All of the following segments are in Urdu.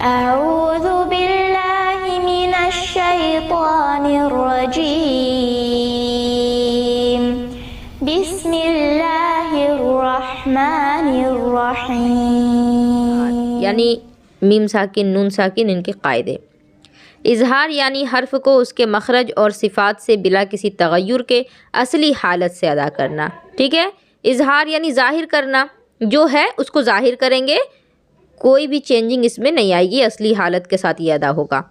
أعوذ بالله من الشيطان الرجيم بسم الله الرحمن الرحيم. یعنی میم ساکن نون ساکن ان کے قاعدے. اظہار یعنی حرف کو اس کے مخرج اور صفات سے بلا کسی تغیر کے اصلی حالت سے ادا کرنا. ٹھیک ہے، اظہار یعنی ظاہر کرنا، جو ہے اس کو ظاہر کریں گے، کوئی بھی چینجنگ اس میں نہیں آئے گی، اصلی حالت کے ساتھ یہ ادا ہوگا.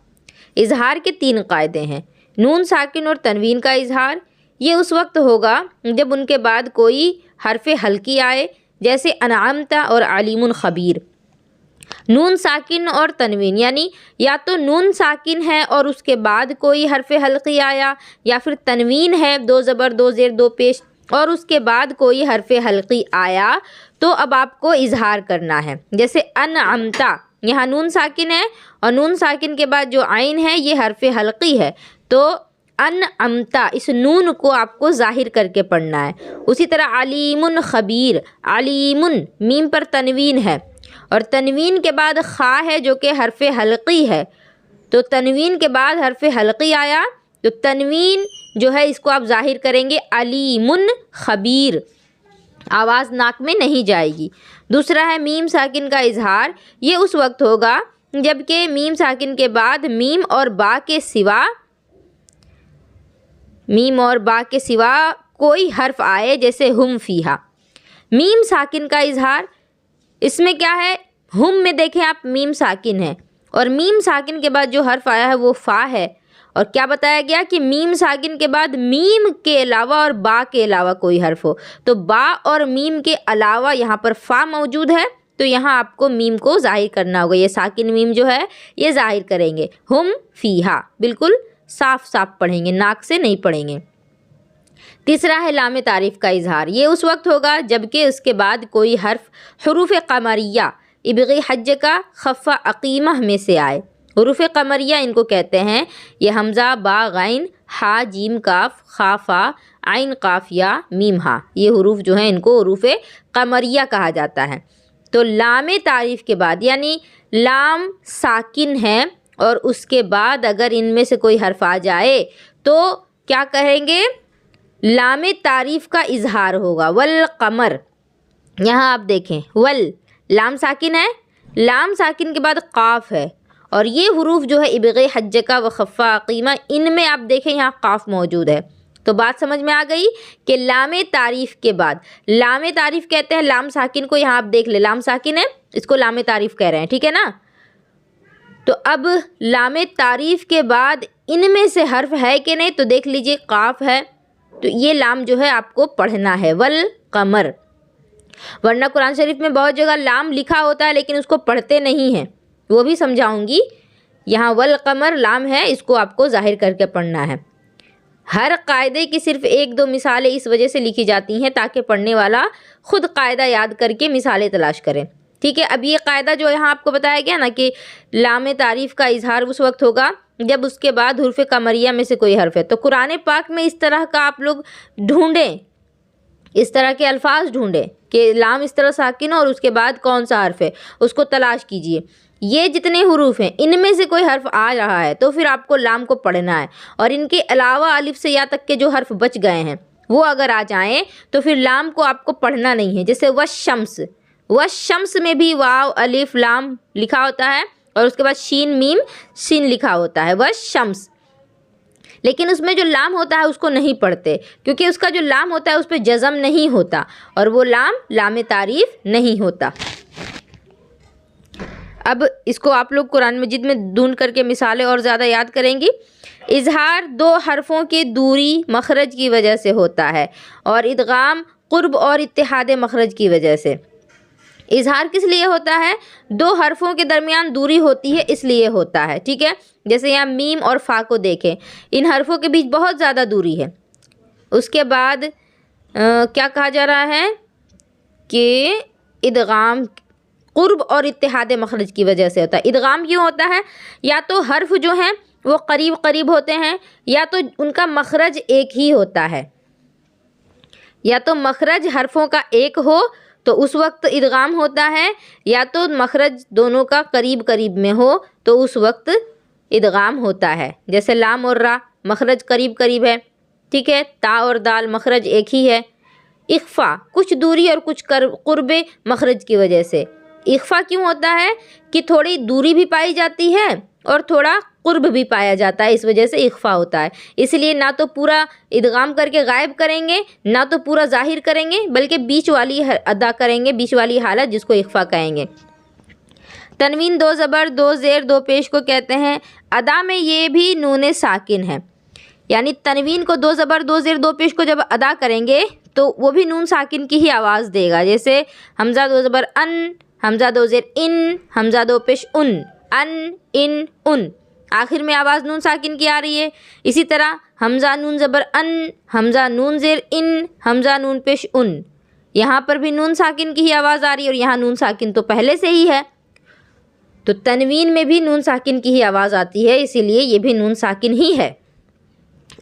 اظہار کے 3 قاعدے ہیں. نون ساکن اور تنوین کا اظہار یہ اس وقت ہوگا جب ان کے بعد کوئی حرف حلقی آئے، جیسے انعمت اور علیم خبیر. نون ساکن اور تنوین یعنی یا تو نون ساکن ہے اور اس کے بعد کوئی حرف حلقی آیا، یا پھر تنوین ہے 2 زبر 2 زیر 2 پیش اور اس کے بعد کوئی حرف حلقی آیا، تو اب آپ کو اظہار کرنا ہے. جیسے انعمتا، یہاں نون ساکن ہے اور نون ساکن کے بعد جو عین ہے یہ حرف حلقی ہے، تو انعمتا اس نون کو آپ کو ظاہر کر کے پڑھنا ہے. اسی طرح علیم خبیر، علیم میم پر تنوین ہے اور تنوین کے بعد خا ہے جو کہ حرف حلقی ہے، تو تنوین کے بعد حرف حلقی آیا تو تنوین جو ہے اس کو آپ ظاہر کریں گے علیم خبیر، آواز ناک میں نہیں جائے گی. دوسرا ہے میم ساکن کا اظہار، یہ اس وقت ہوگا جب کہ میم ساکن کے بعد میم اور با کے سوا کوئی حرف آئے، جیسے ہم فیہا. میم ساکن کا اظہار اس میں کیا ہے، ہم میں دیکھیں آپ میم ساکن ہے اور میم ساکن کے بعد جو حرف آیا ہے وہ فا ہے، اور کیا بتایا گیا کہ میم ساکن کے بعد میم کے علاوہ اور با کے علاوہ کوئی حرف ہو، تو با اور میم کے علاوہ یہاں پر فا موجود ہے، تو یہاں آپ کو میم کو ظاہر کرنا ہوگا. یہ ساکن میم جو ہے یہ ظاہر کریں گے. ہم فیہا بالکل صاف صاف پڑھیں گے، ناک سے نہیں پڑھیں گے. تیسرا ہے لام تعریف کا اظہار، یہ اس وقت ہوگا جب کہ اس کے بعد کوئی حرف حروف قمریہ ابغی حج کا خفہ عقیمہ میں سے آئے. حروف قمریہ ان کو کہتے ہیں، یہ حمزہ، با، غین، ہا، جیم، کاف، خا، فا، عین، قاف یا میم ہا، یہ حروف جو ہیں ان کو حروف قمریہ کہا جاتا ہے. تو لام تعریف کے بعد یعنی لام ساکن ہے اور اس کے بعد اگر ان میں سے کوئی حرف آ جائے تو کیا کہیں گے، لام تعریف کا اظہار ہوگا. والقمر، یہاں آپ دیکھیں ول لام ساکن ہے، لام ساکن کے بعد قاف ہے، اور یہ حروف جو ہے ابغی حج کا و خفہ عقیمہ، ان میں آپ دیکھیں یہاں قاف موجود ہے. تو بات سمجھ میں آ گئی کہ لام تعریف کے بعد، لام تعریف کہتے ہیں لام ساکن کو، یہاں آپ دیکھ لیں لام ساکن ہے، اس کو لام تعریف کہہ رہے ہیں، ٹھیک ہے نا. تو اب لام تعریف کے بعد ان میں سے حرف ہے کہ نہیں، تو دیکھ لیجئے قاف ہے، تو یہ لام جو ہے آپ کو پڑھنا ہے والقمر. ورنہ قرآن شریف میں بہت جگہ لام لکھا ہوتا ہے لیکن اس کو پڑھتے نہیں ہیں، وہ بھی سمجھاؤں گی. یہاں والقمر لام ہے، اس کو آپ کو ظاہر کر کے پڑھنا ہے. ہر قاعدے کی صرف 1-2 مثالیں اس وجہ سے لکھی جاتی ہیں تاکہ پڑھنے والا خود قاعدہ یاد کر کے مثالیں تلاش کریں. ٹھیک ہے، اب یہ قاعدہ جو یہاں آپ کو بتایا گیا نا کہ لام تعریف کا اظہار اس وقت ہوگا جب اس کے بعد حروف قمریہ میں سے کوئی حرف ہے. تو قرآن پاک میں اس طرح کا آپ لوگ ڈھونڈیں، اس طرح کے الفاظ ڈھونڈیں کہ لام اس طرح ساکن ہو اور اس کے بعد کون سا حرف ہے، اس کو تلاش کیجئے. یہ جتنے حروف ہیں ان میں سے کوئی حرف آ رہا ہے تو پھر آپ کو لام کو پڑھنا ہے، اور ان کے علاوہ الف سے یا تک کے جو حرف بچ گئے ہیں وہ اگر آ جائیں تو پھر لام کو آپ کو پڑھنا نہیں ہے. جیسے والشمس، والشمس میں بھی واو الف لام لکھا ہوتا ہے اور اس کے بعد شین میم سین لکھا ہوتا ہے والشمس، لیکن اس میں جو لام ہوتا ہے اس کو نہیں پڑھتے کیونکہ اس کا جو لام ہوتا ہے اس پہ جزم نہیں ہوتا اور وہ لام تعریف نہیں ہوتا. اب اس کو آپ لوگ قرآن مجید میں ڈھونڈ کر کے مثالیں اور زیادہ یاد کریں گی. اظہار 2 حرفوں کی دوری مخرج کی وجہ سے ہوتا ہے اور ادغام قرب اور اتحاد مخرج کی وجہ سے. اظہار کس لیے ہوتا ہے؟ 2 حرفوں کے درمیان دوری ہوتی ہے اس لیے ہوتا ہے. ٹھیک ہے، جیسے یہاں میم اور فا کو دیکھیں، ان حرفوں کے بیچ بہت زیادہ دوری ہے. اس کے بعد کیا کہا جا رہا ہے کہ ادغام قرب اور اتحاد مخرج کی وجہ سے ہوتا ہے. ادغام کیوں ہوتا ہے؟ یا تو حرف جو ہیں وہ قریب قریب ہوتے ہیں، یا تو ان کا مخرج ایک ہی ہوتا ہے. یا تو مخرج حرفوں کا ایک ہو تو اس وقت ادغام ہوتا ہے، یا تو مخرج دونوں کا قریب قریب میں ہو تو اس وقت ادغام ہوتا ہے، جیسے لام اور را مخرج قریب قریب ہے، ٹھیک ہے، تا اور دال مخرج ایک ہی ہے۔ اخفا کچھ دوری اور کچھ قرب مخرج کی وجہ سے۔ اخفا کیوں ہوتا ہے کہ تھوڑی دوری بھی پائی جاتی ہے اور تھوڑا قرب بھی پایا جاتا ہے، اس وجہ سے اخفا ہوتا ہے۔ اس لیے نہ تو پورا ادغام کر کے غائب کریں گے، نہ تو پورا ظاہر کریں گے، بلکہ بیچ والی ادا کریں گے، بیچ والی حالت جس کو اخفا کہیں گے۔ تنوین 2 زبر 2 زیر 2 پیش کو کہتے ہیں۔ ادا میں یہ بھی نون ساکن ہے، یعنی تنوین کو 2 زبر 2 زیر 2 پیش کو جب ادا کریں گے تو وہ بھی نون ساکن کی ہی آواز دے گا، جیسے حمزہ 2 زبر ان، حمزہ 2 زیر ان، حمزہ 2 پیش ان، ان آخر میں آواز نون ساکن کی آ رہی ہے۔ اسی طرح حمزہ نون زبر ان، حمزہ نون زیر ان، حمزہ نون پیش ان، یہاں پر بھی نون ساکن کی ہی آواز آ رہی ہے، اور یہاں نون ساکن تو پہلے سے ہی ہے، تو تنوین میں بھی نون ساکن کی ہی آواز آتی ہے، اسی لیے یہ بھی نون ساکن ہی ہے۔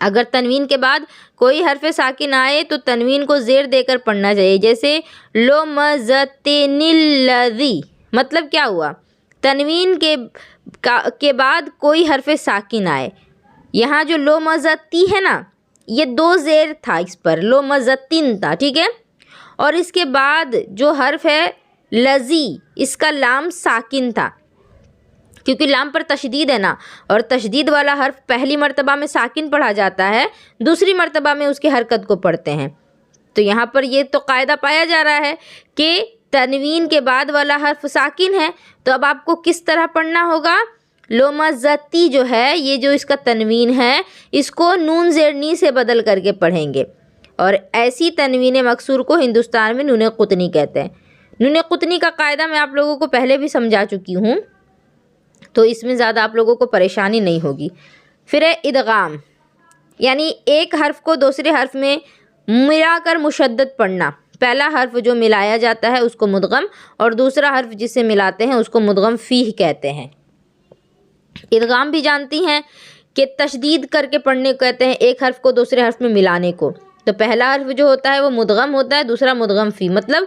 اگر تنوین کے بعد کوئی حرف ساکن آئے تو تنوین کو زیر دے کر پڑھنا چاہیے، جیسے لمزتن الذی، مطلب کیا ہوا؟ تنوین کے بعد کوئی حرف ساکن آئے، یہاں جو لمزتی ہے نا، یہ 2 زیر تھا، اس پر لمزتن تھا، ٹھیک ہے، اور اس کے بعد جو حرف ہے لذی، اس کا لام ساکن تھا، کیونکہ لام پر تشدید ہے نا، اور تشدید والا حرف پہلی مرتبہ میں ساکن پڑھا جاتا ہے، دوسری مرتبہ میں اس کی حرکت کو پڑھتے ہیں۔ تو یہاں پر یہ تو قاعدہ پایا جا رہا ہے کہ تنوین کے بعد والا حرف ساکن ہے، تو اب آپ کو کس طرح پڑھنا ہوگا؟ لمزتی جو ہے، یہ جو اس کا تنوین ہے، اس کو نون زیر نی سے بدل کر کے پڑھیں گے، اور ایسی تنوین مکسور کو ہندوستان میں نون قطنی کہتے ہیں۔ نون قطنی کا قاعدہ میں آپ لوگوں کو پہلے بھی سمجھا چکی ہوں، تو اس میں زیادہ آپ لوگوں کو پریشانی نہیں ہوگی۔ پھر ہے ادغام، یعنی ایک حرف کو دوسرے حرف میں ملا کر مشدد پڑھنا۔ پہلا حرف جو ملایا جاتا ہے اس کو مدغم، اور دوسرا حرف جسے ملاتے ہیں اس کو مدغم فیہ کہتے ہیں۔ ادغام بھی جانتی ہیں کہ تشدید کر کے پڑھنے کو کہتے ہیں، ایک حرف کو دوسرے حرف میں ملانے کو۔ تو پہلا حرف جو ہوتا ہے وہ مدغم ہوتا ہے، دوسرا مدغم فیہ، مطلب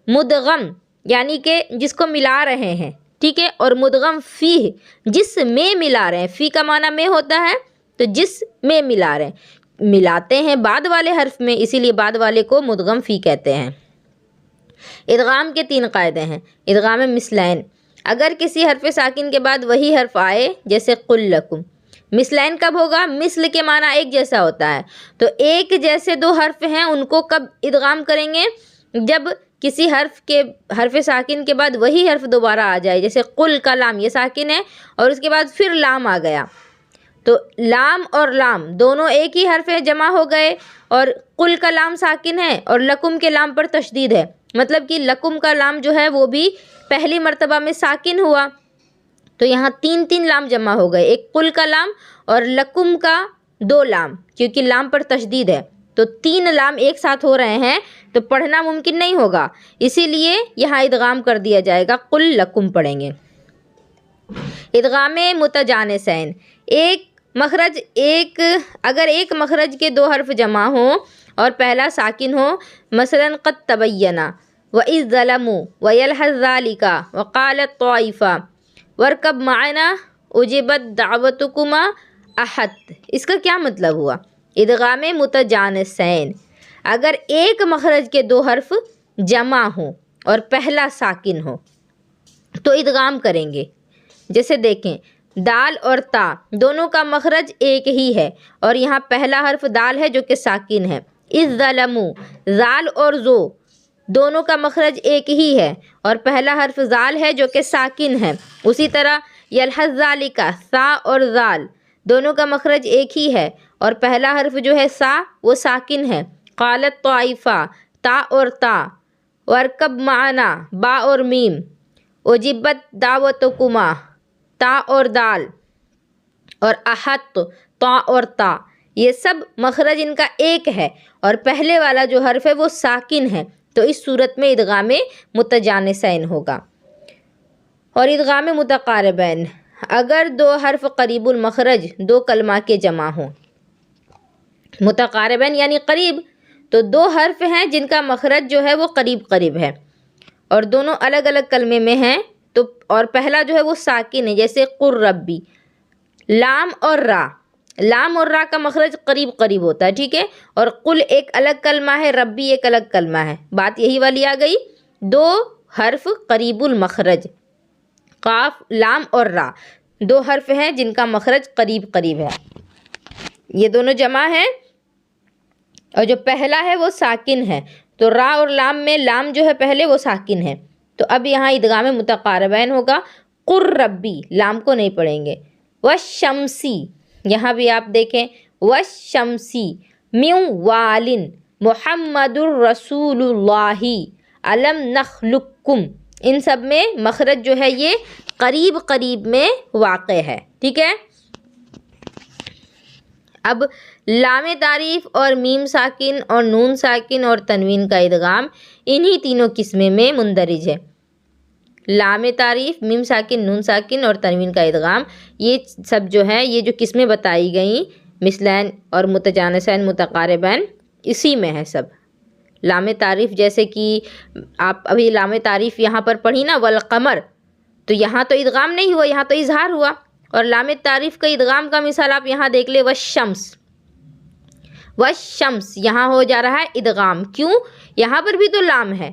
مدغم یعنی کہ جس کو ملا رہے ہیں، ٹھیک ہے، اور مدغم فیہ جس میں ملا رہے ہیں، فی کا معنی میں ہوتا ہے، تو جس میں ملا رہے ہیں، ملاتے ہیں بعد والے حرف میں، اسی لیے بعد والے کو مدغم فی کہتے ہیں۔ ادغام کے 3 قاعدے ہیں۔ ادغام مثلین، اگر کسی حرف ساکن کے بعد وہی حرف آئے، جیسے قل لکم۔ مثلین کب ہوگا؟ مثل کے معنی ایک جیسا ہوتا ہے، تو ایک جیسے 2 حرف ہیں ان کو کب ادغام کریں گے؟ جب کسی حرف ساکن کے بعد وہی حرف دوبارہ آ جائے، جیسے قل کا لام، یہ ساکن ہے، اور اس کے بعد پھر لام آ گیا، تو لام اور لام دونوں ایک ہی حرف جمع ہو گئے، اور قل کا لام ساکن ہے اور لکم کے لام پر تشدید ہے، مطلب کہ لکم کا لام جو ہے وہ بھی پہلی مرتبہ میں ساکن ہوا، تو یہاں 3 لام جمع ہو گئے، ایک قل کا لام اور لکم کا 2 لام، کیونکہ لام پر تشدید ہے، تو 3 لام ایک ساتھ ہو رہے ہیں تو پڑھنا ممکن نہیں ہوگا، اسی لیے یہاں ادغام کر دیا جائے گا، قل لکم پڑھیں گے۔ ادغام متجانسین، اگر ایک مخرج کے 2 حرف جمع ہوں اور پہلا ساکن ہو، مثلا قد تبینا وَإِذْ ظَلَمُوا وَيَلْحَظْ ذَلِكَ وَقَالَتْ طَائِفَةٌ وَارْكَبْ مَعَنَا اُجِبَتْ دَعْوَتُكُمَا احد، اس کا کیا مطلب ہوا؟ ادغام متجانسین، اگر ایک مخرج کے 2 حرف جمع ہوں اور پہلا ساکن ہو تو ادغام کریں گے، جیسے دیکھیں دال اور تا دونوں کا مخرج ایک ہی ہے، اور یہاں پہلا حرف دال ہے جو کہ ساکن ہے۔ اذ ظلموا، زال اور زو دونوں کا مخرج ایک ہی ہے، اور پہلا حرف زال ہے جو کہ ساکن ہے۔ اسی طرح یلحظ ذالک، سا اور زال دونوں کا مخرج ایک ہی ہے، اور پہلا حرف جو ہے سا وہ ساکن ہے۔ قالت طائفہ، تا اور تا، وارکب معنا، با اور میم، اجبت دعوتکما، تا اور دال، اور احط، تا اور تا، یہ سب مخرج ان کا ایک ہے، اور پہلے والا جو حرف ہے وہ ساکن ہے، تو اس صورت میں ادغام متجانسین ہوگا۔ اور ادغام متقاربین، اگر 2 حرف قریب المخرج 2 کلمہ کے جمع ہوں، متقاربین یعنی قریب، تو 2 حرف ہیں جن کا مخرج جو ہے وہ قریب قریب ہے، اور دونوں الگ الگ کلمے میں ہیں، تو اور پہلا جو ہے وہ ساکن ہے، جیسے قر ربی. لام اور را، لام اور را کا مخرج قریب قریب ہوتا ہے، ٹھیک ہے. اور قل ایک الگ کلمہ ہے، ربی ایک الگ کلمہ ہے. بات یہی والی آ گئی. دو حرف قریب المخرج، قاف لام اور را، دو حرف ہیں جن کا مخرج قریب قریب ہے. یہ دونوں جمع ہیں اور جو پہلا ہے وہ ساکن ہے. تو را اور لام میں لام جو ہے پہلے وہ ساکن ہے. تو اب یہاں ادغام متقاربین ہوگا. قر ربی، لام کو نہیں پڑھیں گے. والشمسی، یہاں بھی آپ دیکھیں والشمسی، من والن محمد الرسول اللہ علم نخلقکم، ان سب میں مخرج جو ہے یہ قریب قریب میں واقع ہے، ٹھیک ہے. اب لام تعریف اور میم ساکن اور نون ساکن اور تنوین کا ادغام انہی تینوں قسمیں میں مندرج ہے. لام تعریف، میم ساکن، نون ساکن اور تنوین کا ادغام، یہ سب جو ہے، یہ جو قسمیں بتائی گئیں مثلین اور متجانسین متقاربین، اسی میں ہے سب. لام تعریف جیسے کہ آپ ابھی لام تعریف یہاں پر پڑھی نا والقمر، تو یہاں تو ادغام نہیں ہوا، یہاں تو اظہار ہوا. اور لام تعریف کا ادغام کا مثال آپ یہاں دیکھ لیں والشمس، والشمس یہاں ہو جا رہا ہے ادغام. کیوں؟ یہاں پر بھی تو لام ہے،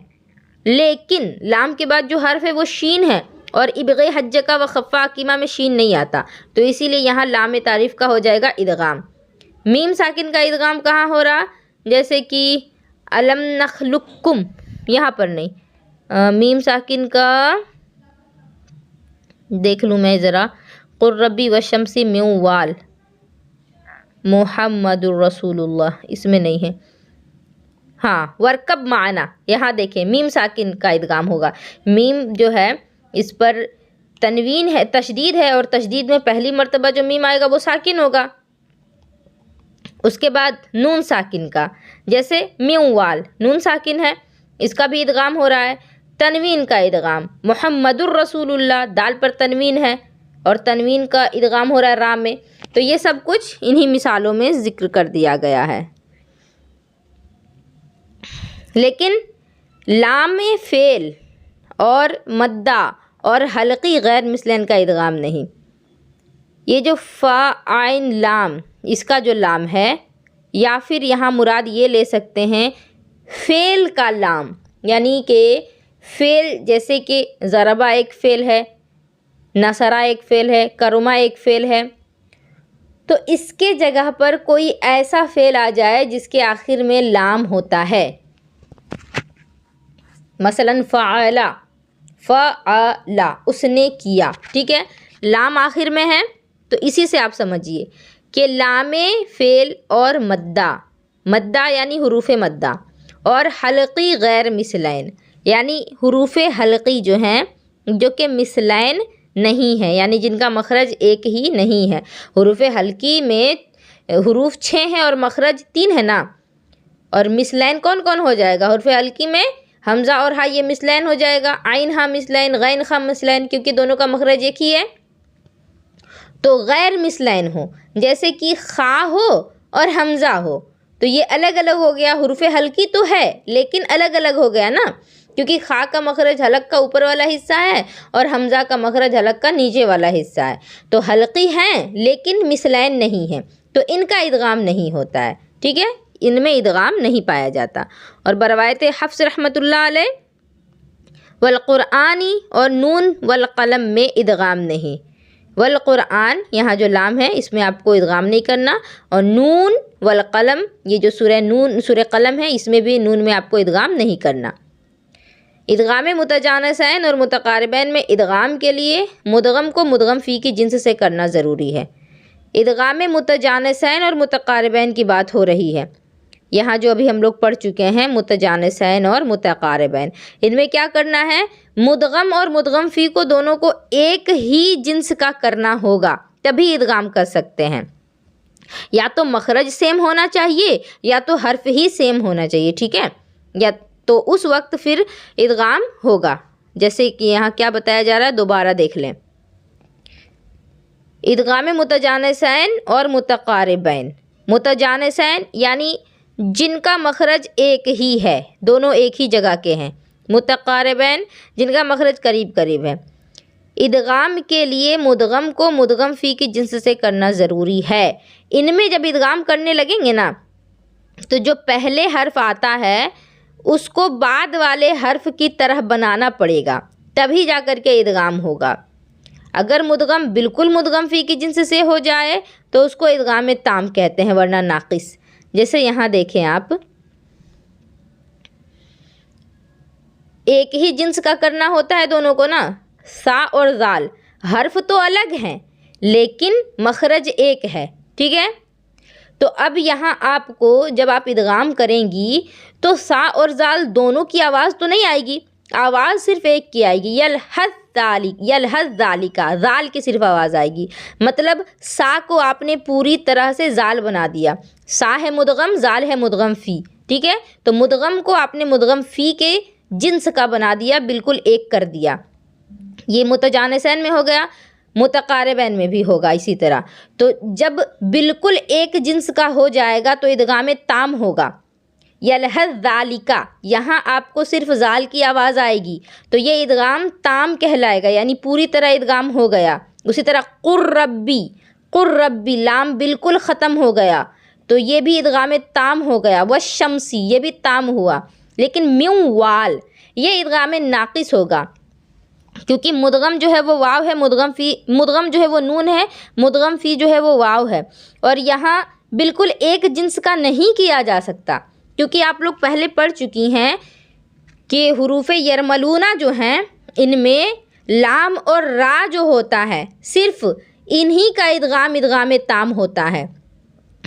لیکن لام کے بعد جو حرف ہے وہ شین ہے، اور ابغ حجہ و خفا کیما میں شین نہیں آتا، تو اسی لیے یہاں لام تعریف کا ہو جائے گا ادغام. میم ساکن کا ادغام کہاں ہو رہا؟ جیسے کہ علم نخلقکم، یہاں پر نہیں. میم ساکن کا دیکھ لوں میں ذرا. قر ربی والشمسی من وال محمد الرسول اللہ، اس میں نہیں ہے. ہاں ورکب معنا، یہاں دیکھیں میم ساکن کا ادغام ہوگا. میم جو ہے اس پر تنوین ہے، تشدید ہے، اور تشدید میں پہلی مرتبہ جو میم آئے گا وہ ساکن ہوگا. اس کے بعد نون ساکن کا، جیسے من وال، نون ساکن ہے، اس کا بھی ادغام ہو رہا ہے. تنوین کا ادغام محمد الرسول اللہ، دال پر تنوین ہے اور تنوین کا ادغام ہو رہا ہے را میں. تو یہ سب کچھ انہی مثالوں میں ذکر کر دیا گیا ہے. لیکن لام فعل اور مدہ اور حلقی غیر مثلین کا ادغام نہیں. یہ جو فا عین لام، اس کا جو لام ہے، یا پھر یہاں مراد یہ لے سکتے ہیں فعل کا لام، یعنی کہ فعل جیسے کہ ضربہ ایک فعل ہے، نصرہ ایک فعل ہے، کرما ایک فعل ہے، تو اس کے جگہ پر کوئی ایسا فعل آ جائے جس کے آخر میں لام ہوتا ہے. مثلا فعل، فعل اس نے کیا، ٹھیک ہے، لام آخر میں ہے. تو اسی سے آپ سمجھیے کہ لام فعل اور مدہ، مدہ یعنی حروف مدہ، اور حلقی غیر مثلین یعنی حروف حلقی جو ہیں جو کہ مثلین نہیں ہیں، یعنی جن کا مخرج ایک ہی نہیں ہے. حروف حلقی میں حروف 6 ہیں اور مخرج 3 ہے نا. اور مثلین کون کون ہو جائے گا؟ حروف حلقی میں حمزہ اور ہا یہ مثلین ہو جائے گا، عین ہا مثلین، غین خا مثلین، کیونکہ دونوں کا مخرج ایک ہی ہے. تو غیر مثلین ہو جیسے کہ خا ہو اور حمزہ ہو، تو یہ الگ الگ ہو گیا. حروف حلقی تو ہے لیکن الگ الگ ہو گیا نا، کیونکہ خا کا مخرج حلق کا اوپر والا حصہ ہے اور حمزہ کا مخرج حلق کا نیچے والا حصہ ہے. تو حلقی ہیں لیکن مثلین نہیں ہیں، تو ان کا ادغام نہیں ہوتا ہے، ٹھیک ہے، ان میں ادغام نہیں پایا جاتا. اور بروایت حفص رحمۃ اللہ علیہ والقرآنی اور نون والقلم میں ادغام نہیں. والقرآن یہاں جو لام ہے اس میں آپ کو ادغام نہیں کرنا، اور نون والقلم یہ جو سورہ قلم ہے اس میں بھی نون میں آپ کو ادغام نہیں کرنا. ادغام متجانسین اور متقاربین میں ادغام کے لیے مدغم کو مدغم فی کی جنس سے کرنا ضروری ہے. ادغام متجانسین اور متقاربین کی بات ہو رہی ہے. یہاں جو ابھی ہم لوگ پڑھ چکے ہیں متجانسین اور متقاربین، ان میں کیا کرنا ہے؟ مدغم اور مدغم فی کو دونوں کو ایک ہی جنس کا کرنا ہوگا، تبھی ادغام کر سکتے ہیں. یا تو مخرج سیم ہونا چاہیے یا تو حرف ہی سیم ہونا چاہیے، ٹھیک ہے، یا تو اس وقت پھر ادغام ہوگا. جیسے کہ یہاں کیا بتایا جا رہا ہے، دوبارہ دیکھ لیں. ادغام متجانسین اور متقاربین. متجانسین یعنی جن کا مخرج ایک ہی ہے، دونوں ایک ہی جگہ کے ہیں. متقاربین جن کا مخرج قریب قریب ہے۔ ادغام کے لیے مدغم کو مدغم فی کی جنس سے کرنا ضروری ہے۔ ان میں جب ادغام کرنے لگیں گے نا تو جو پہلے حرف آتا ہے اس کو بعد والے حرف کی طرح بنانا پڑے گا، تبھی جا کر کے ادغام ہوگا۔ اگر مدغم بالکل مدغم فی کی جنس سے ہو جائے تو اس کو ادغام تام کہتے ہیں، ورنہ ناقص۔ جیسے یہاں دیکھیں آپ، ایک ہی جنس کا کرنا ہوتا ہے دونوں کو نا، سا اور زال، حرف تو الگ ہیں لیکن مخرج ایک ہے، ٹھیک ہے؟ تو اب یہاں آپ کو جب آپ ادغام کریں گی تو سا اور زال دونوں کی آواز تو نہیں آئے گی، آواز صرف ایک کی آئے گی، یلحظ ذالکا، زال کی صرف آواز آئے گی۔ مطلب سا کو آپ نے پوری طرح سے زال بنا دیا، سا ہے مدغم، زال ہے مدغم فی، ٹھیک ہے؟ تو مدغم کو آپ نے مدغم فی کے جنس کا بنا دیا، بالکل ایک کر دیا۔ یہ متجانسین میں ہو گیا، متقاربین میں بھی ہوگا اسی طرح۔ تو جب بالکل ایک جنس کا ہو جائے گا تو ادغام تام ہوگا۔ یلحظ ذالکا، یہاں آپ کو صرف زال کی آواز آئے گی تو یہ ادغام تام کہلائے گا، یعنی پوری طرح ادغام ہو گیا۔ اسی طرح قر ربی، لام بالکل ختم ہو گیا تو یہ بھی ادغام تام ہو گیا۔ والشمسی، یہ بھی تام ہوا، لیکن میوں وال یہ ادغام ناقص ہوگا، کیونکہ مدغم جو ہے وہ واو ہے، مدغم جو ہے وہ نون ہے، مدغم فی جو ہے وہ واو ہے، اور یہاں بالکل ایک جنس کا نہیں کیا جا سکتا، کیونکہ آپ لوگ پہلے پڑھ چکی ہیں کہ حروف یرملونہ جو ہیں ان میں لام اور را جو ہوتا ہے صرف انہی کا ادغام تام ہوتا ہے۔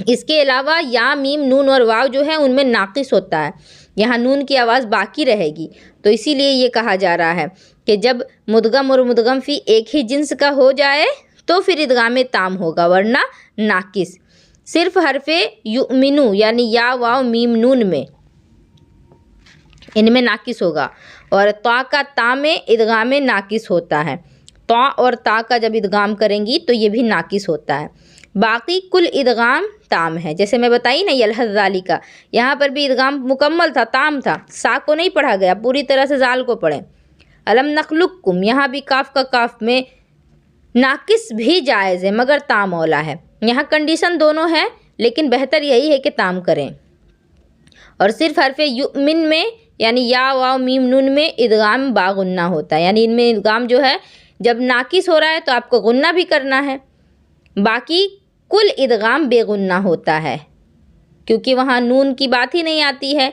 اس کے علاوہ یا، میم، نون اور واو جو ہے ان میں ناقص ہوتا ہے، یہاں نون کی آواز باقی رہے گی۔ تو اسی لیے یہ کہا جا رہا ہے کہ جب مدغم اور مدغم فی ایک ہی جنس کا ہو جائے تو پھر ادغام تام ہوگا، ورنہ ناقص۔ صرف حرف یؤمنو یعنی یا، واو، میم، نون میں ان میں ناقص ہوگا، اور تا کا تا میں ادغام ناقص ہوتا ہے۔ تا اور تا کا جب ادغام کریں گی تو یہ بھی ناقص ہوتا ہے۔ باقی کل ادغام تام ہے، جیسے میں بتائی نا یلحظ ذالکا، یہاں پر بھی ادغام مکمل تھا، تام تھا، سا کو نہیں پڑھا گیا، پوری طرح سے زال کو پڑھیں۔ الم نخلقکم، یہاں بھی کاف کا کاف میں ناقص بھی جائز ہے مگر تام اولا ہے، یہاں کنڈیشن دونوں ہے لیکن بہتر یہی ہے کہ تام کریں۔ اور صرف حرف یؤمن میں یعنی یا، واو، میم، نون میں ادغام باغنہ ہوتا ہے، یعنی ان میں ادغام جو ہے جب ناقص ہو رہا ہے تو آپ کو غنہ بھی کرنا ہے، باقی کل ادغام بے غنہ ہوتا ہے، کیونکہ وہاں نون کی بات ہی نہیں آتی ہے،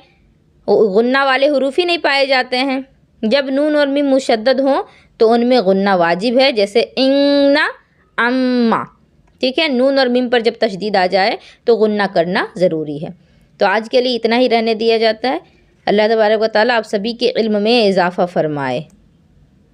غنہ والے حروف ہی نہیں پائے جاتے ہیں۔ جب نون اور میم مشدد ہوں تو ان میں غنہ واجب ہے، جیسے اننا، اما، ٹھیک ہے؟ نون اور میم پر جب تشدید آ جائے تو غنہ کرنا ضروری ہے۔ تو آج کے لیے اتنا ہی رہنے دیا جاتا ہے۔ اللہ تبارک و تعالیٰ آپ سبھی کے علم میں اضافہ فرمائے۔